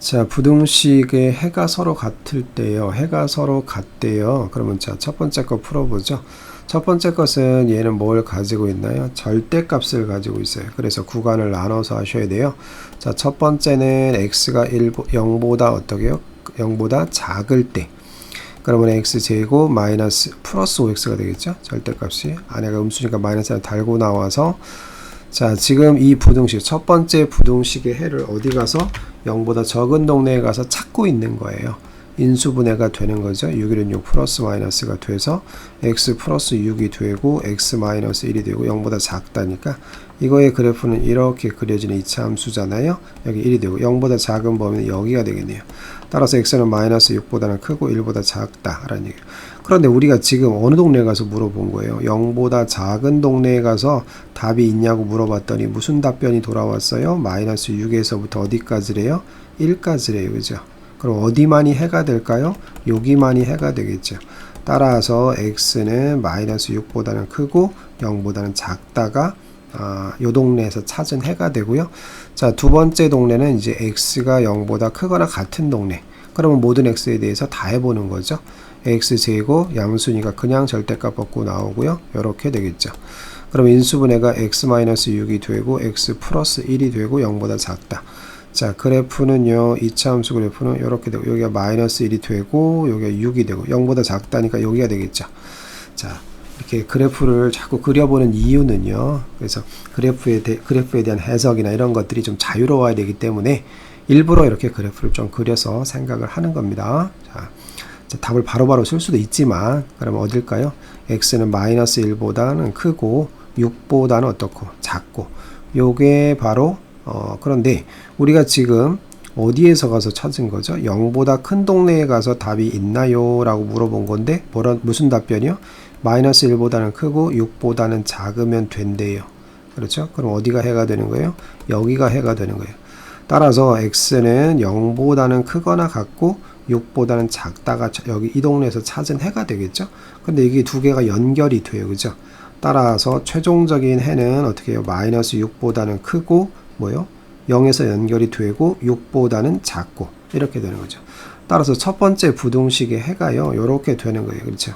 자, 부등식의 해가 서로 같을 때요. 해가 서로 같대요. 그러면 자, 첫 번째 거 풀어보죠. 첫 번째 것은 얘는 뭘 가지고 있나요? 절대값을 가지고 있어요. 그래서 구간을 나눠서 하셔야 돼요. 자, 첫 번째는 x가 0보다 어떻게요? 0보다 작을 때. 그러면 x제곱 마이너스 플러스 5x가 되겠죠? 절대값이. 안에가 음수니까 마이너스를 달고 나와서 자, 지금 이 부등식, 첫 번째 부등식의 해를 어디 가서 0보다 적은 동네에 가서 찾고 있는 거예요. 인수분해가 되는 거죠. 6, 1은 6 플러스 마이너스가 돼서 x 플러스 6이 되고 x 마이너스 1이 되고 0보다 작다니까 이거의 그래프는 이렇게 그려지는 이차함수잖아요. 여기 1이 되고 0보다 작은 범위는 여기가 되겠네요. 따라서 x는 마이너스 6보다는 크고 1보다 작다라는 얘기예요. 그런데 우리가 지금 어느 동네에 가서 물어본 거예요. 0보다 작은 동네에 가서 답이 있냐고 물어봤더니 무슨 답변이 돌아왔어요? 마이너스 6에서부터 어디까지래요? 1까지래요. 그죠? 그럼 어디만이 해가 될까요? 여기만이 해가 되겠죠. 따라서 x는 마이너스 6보다는 크고 0보다는 작다가 요 동네에서 찾은 해가 되고요. 자, 두 번째 동네는 이제 x가 0보다 크거나 같은 동네. 그러면 모든 x에 대해서 다 해보는 거죠. x제곱 양수니까 그냥 절대값 받고 나오고요. 이렇게 되겠죠. 그럼 인수분해가 x-6이 되고 x 플러스 1이 되고 0보다 작다. 자, 그래프는요, 이차함수 그래프는 이렇게 되고 여기가 마이너스 1이 되고 여기가 6이 되고 0보다 작다니까 여기가 되겠죠. 자, 이렇게 그래프를 자꾸 그려보는 이유는요, 그래서 그래프에 대한 해석이나 이런 것들이 좀 자유로워야 되기 때문에 일부러 이렇게 그래프를 좀 그려서 생각을 하는 겁니다. 자, 답을 바로바로 쓸 수도 있지만 그러면 어딜까요? x는 마이너스 1보다는 크고 6보다는 어떻고 작고 요게 바로 그런데 우리가 지금 어디에서 가서 찾은 거죠? 0보다 큰 동네에 가서 답이 있나요? 라고 물어본 건데 무슨 답변이요? 마이너스 1보다는 크고 6보다는 작으면 된대요. 그렇죠? 그럼 어디가 해가 되는 거예요? 여기가 해가 되는 거예요. 따라서 x는 0보다는 크거나 같고 6보다는 작다가 여기 이 동네에서 찾은 해가 되겠죠? 근데 이게 두 개가 연결이 돼요. 그죠? 따라서 최종적인 해는 어떻게 해요? 마이너스 6보다는 크고 뭐요? 0에서 연결이 되고 6보다는 작고 이렇게 되는 거죠. 따라서 첫 번째 부등식의 해가요. 이렇게 되는 거예요. 그렇죠?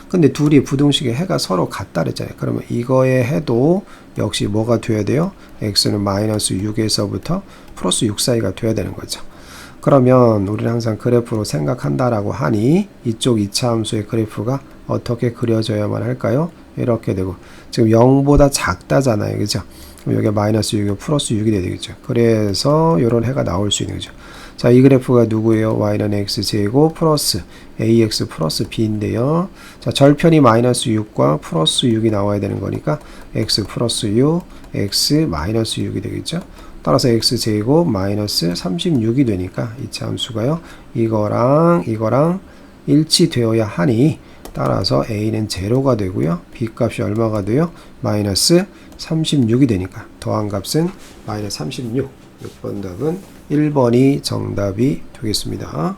근데 둘이 부등식의 해가 서로 같다 그랬잖아요. 그러면 이거의 해도 역시 뭐가 돼야 돼요? x는 마이너스 6에서부터 플러스 6 사이가 돼야 되는 거죠. 그러면 우리는 항상 그래프로 생각한다라고 하니 이쪽 이차함수의 그래프가 어떻게 그려져야만 할까요? 이렇게 되고 지금 0보다 작다잖아요. 그죠? 그럼 여기가 마이너스 6이고 플러스 6이 되겠죠. 그래서 이런 해가 나올 수 있는 거죠. 자, 이 그래프가 누구예요? y는 x제곱 플러스 ax 플러스 b인데요. 자, 절편이 마이너스 6과 플러스 6이 나와야 되는 거니까 x 플러스 6, x 마이너스 6이 되겠죠. 따라서 x제곱 마이너스 36이 되니까 이차 함수가요. 이거랑 일치되어야 하니 따라서 a는 제로가 되고요. b 값이 얼마가 돼요? 마이너스 36이 되니까 더한 값은 마이너스 36. 6번 답은 1번이 정답이 되겠습니다.